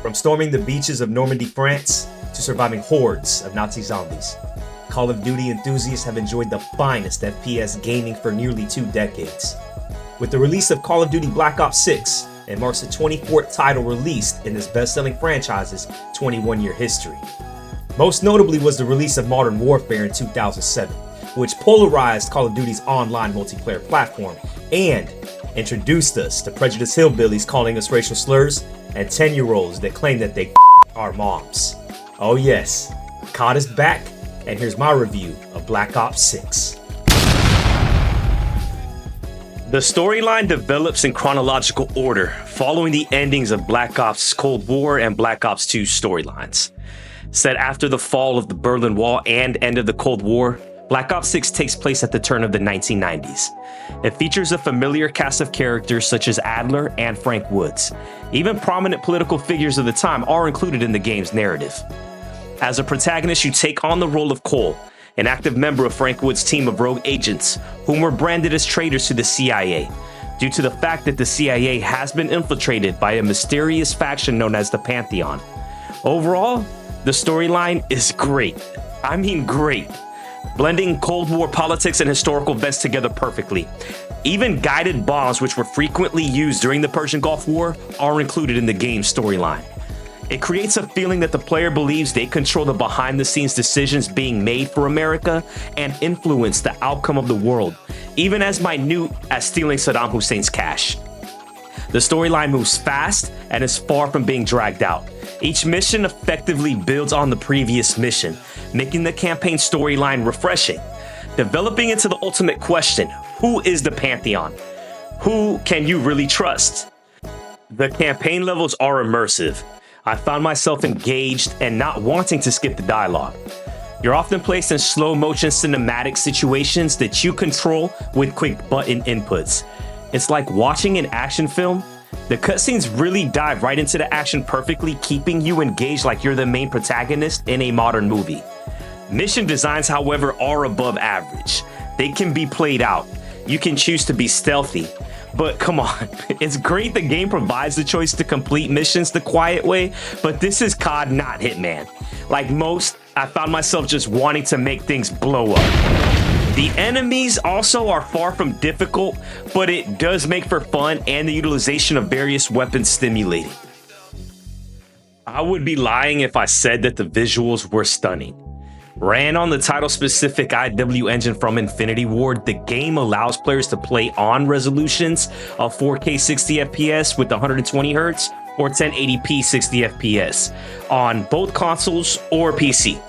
From storming the beaches of Normandy, France, to surviving hordes of Nazi zombies, Call of Duty enthusiasts have enjoyed the finest FPS gaming for nearly 2 decades. With the release of Call of Duty Black Ops 6, it marks the 24th title released in this best-selling franchise's 21-year history. Most notably was the release of Modern Warfare in 2007, which polarized Call of Duty's online multiplayer platform and introduced us to prejudiced hillbillies calling us racial slurs and 10-year-olds that claim that they our moms. Oh yes, COD is back, and here's my review of Black Ops 6. The storyline develops in chronological order, following the endings of Black Ops Cold War and Black Ops 2 storylines. Set after the fall of the Berlin Wall and end of the Cold War, Black Ops 6 takes place at the turn of the 1990s. It features a familiar cast of characters such as Adler and Frank Woods. Even prominent political figures of the time are included in the game's narrative. As a protagonist, you take on the role of Cole, an active member of Frank Woods' team of rogue agents, whom were branded as traitors to the CIA, due to the fact that the CIA has been infiltrated by a mysterious faction known as the Pantheon. Overall, the storyline is great. I mean great. Blending Cold War politics and historical events together perfectly. Even guided bombs, which were frequently used during the Persian Gulf War, are included in the game's storyline. It creates a feeling that the player believes they control the behind-the-scenes decisions being made for America and influence the outcome of the world, even as minute as stealing Saddam Hussein's cash. The storyline moves fast and is far from being dragged out. Each mission effectively builds on the previous mission, making the campaign storyline refreshing. Developing into the ultimate question, who is the Pantheon? Who can you really trust? The campaign levels are immersive. I found myself engaged and not wanting to skip the dialogue. You're often placed in slow motion cinematic situations that you control with quick button inputs. It's like watching an action film. The cutscenes really dive right into the action perfectly, keeping you engaged like you're the main protagonist in a modern movie. Mission designs, however, are above average. They can be played out. You can choose to be stealthy. But come on, it's great the game provides the choice to complete missions the quiet way, but this is COD, not Hitman. Like most, I found myself just wanting to make things blow up. The enemies also are far from difficult, but it does make for fun and the utilization of various weapons stimulating. I would be lying if I said that the visuals were stunning. Ran on the title-specific IW engine from Infinity Ward, the game allows players to play on resolutions of 4K 60 FPS with 120 Hz or 1080p 60 FPS on both consoles or PC.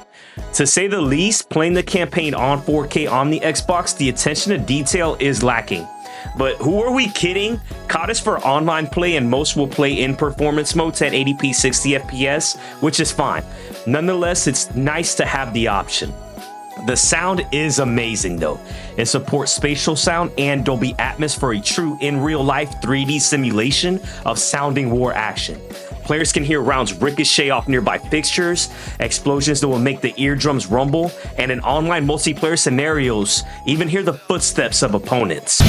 To say the least, playing the campaign on 4K on the Xbox, the attention to detail is lacking. But who are we kidding? COD is for online play and most will play in performance mode 1080p 60 FPS, which is fine. Nonetheless, it's nice to have the option. The sound is amazing though. It supports spatial sound and Dolby Atmos for a true in real life 3D simulation of sounding war action. Players can hear rounds ricochet off nearby fixtures, explosions that will make the eardrums rumble, and in online multiplayer scenarios, even hear the footsteps of opponents.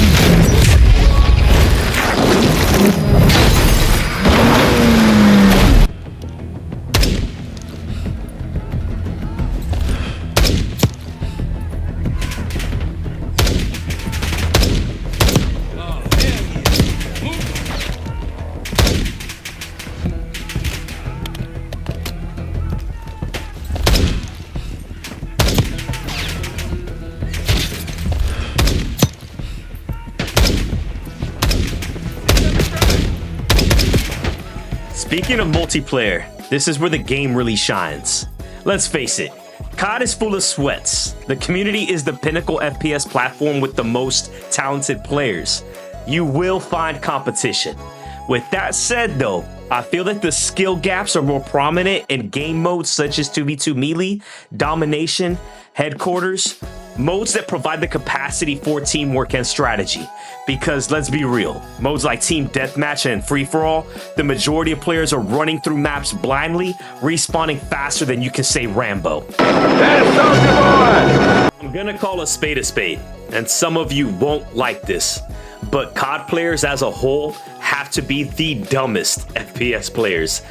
Speaking of multiplayer, this is where the game really shines. Let's face it, COD is full of sweats. The community is the pinnacle FPS platform with the most talented players. You will find competition. With that said though, I feel that the skill gaps are more prominent in game modes such as 2v2 melee, domination, headquarters, modes that provide the capacity for teamwork and strategy. Because let's be real, modes like Team Deathmatch and Free-for-All, the majority of players are running through maps blindly, respawning faster than you can say Rambo. I'm gonna call a spade, and some of you won't like this, but COD players as a whole have to be the dumbest FPS players.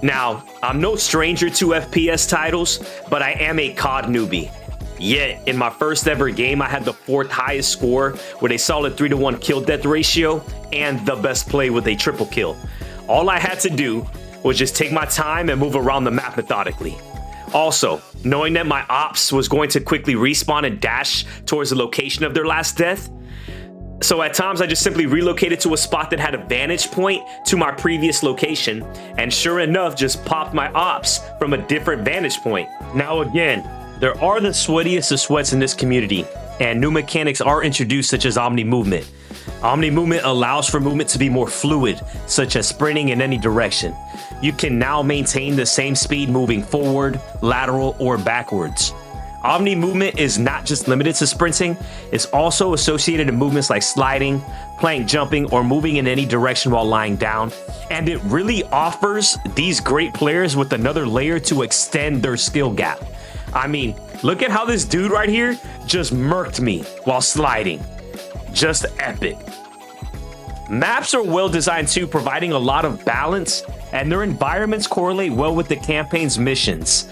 Now, I'm no stranger to FPS titles, but I am a COD newbie. Yet, in my first ever game, I had the 4th highest score with a solid 3-to-1 kill-death ratio and the best play with a triple kill. All I had to do was just take my time and move around the map methodically. Also, knowing that my ops was going to quickly respawn and dash towards the location of their last death, so at times I just simply relocated to a spot that had a vantage point to my previous location, and sure enough just popped my ops from a different vantage point. Now again, there are the sweatiest of sweats in this community, and new mechanics are introduced such as Omni Movement. Omni Movement allows for movement to be more fluid, such as sprinting in any direction. You can now maintain the same speed moving forward, lateral, or backwards. Omni Movement is not just limited to sprinting, it's also associated to movements like sliding, plank jumping, or moving in any direction while lying down. And it really offers these great players with another layer to extend their skill gap. I mean, look at how this dude right here just murked me while sliding. Just epic. Maps are well designed too, providing a lot of balance, and their environments correlate well with the campaign's missions.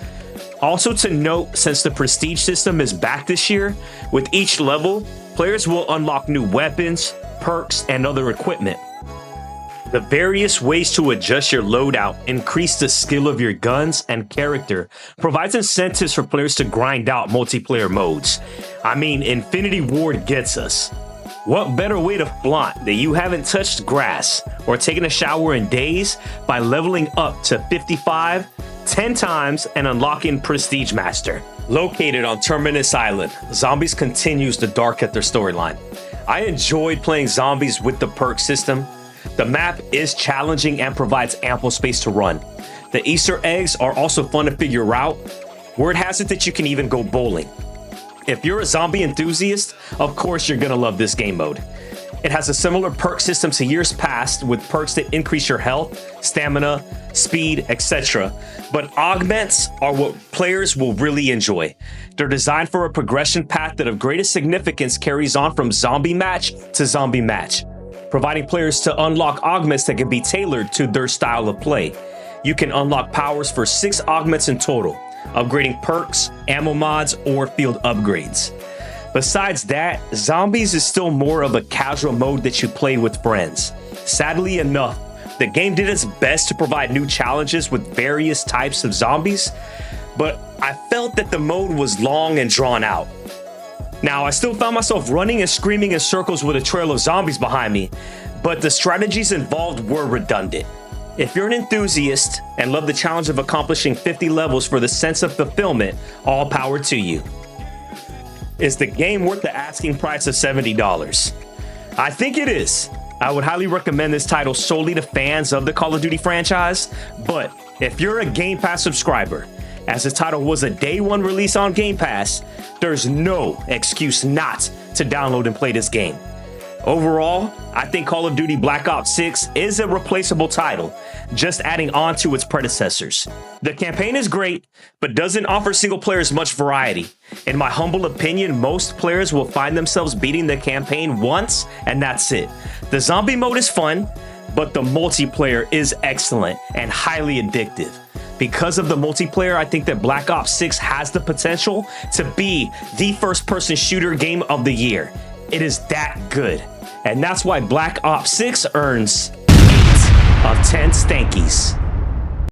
Also to note, since the prestige system is back this year, with each level, players will unlock new weapons, perks, and other equipment. The various ways to adjust your loadout, increase the skill of your guns and character, provides incentives for players to grind out multiplayer modes. I mean, Infinity Ward gets us. What better way to flaunt that you haven't touched grass or taken a shower in days by leveling up to 55, 10 times, and unlocking Prestige Master. Located on Terminus Island, Zombies continues to dark at their storyline. I enjoyed playing Zombies with the perk system. The map is challenging and provides ample space to run. The Easter eggs are also fun to figure out. Word has it that you can even go bowling. If you're a zombie enthusiast, of course you're gonna love this game mode. It has a similar perk system to years past, with perks that increase your health, stamina, speed, etc. But augments are what players will really enjoy. They're designed for a progression path that of greatest significance carries on from zombie match to zombie match, providing players to unlock augments that can be tailored to their style of play. You can unlock powers for 6 augments in total, upgrading perks, ammo mods, or field upgrades. Besides that, Zombies is still more of a casual mode that you play with friends. Sadly enough, the game did its best to provide new challenges with various types of zombies, but I felt that the mode was long and drawn out. Now, I still found myself running and screaming in circles with a trail of zombies behind me, but the strategies involved were redundant. If you're an enthusiast and love the challenge of accomplishing 50 levels for the sense of fulfillment, all power to you. Is the game worth the asking price of $70? I think it is. I would highly recommend this title solely to fans of the Call of Duty franchise, but if you're a Game Pass subscriber, as the title was a day one release on Game Pass, there's no excuse not to download and play this game. Overall, I think Call of Duty Black Ops 6 is a replaceable title, just adding on to its predecessors. The campaign is great, but doesn't offer single players much variety. In my humble opinion, most players will find themselves beating the campaign once, and that's it. The zombie mode is fun, but the multiplayer is excellent and highly addictive. Because of the multiplayer, I think that Black Ops 6 has the potential to be the first-person shooter game of the year. It is that good. And that's why Black Ops 6 earns 8 of 10 stankies.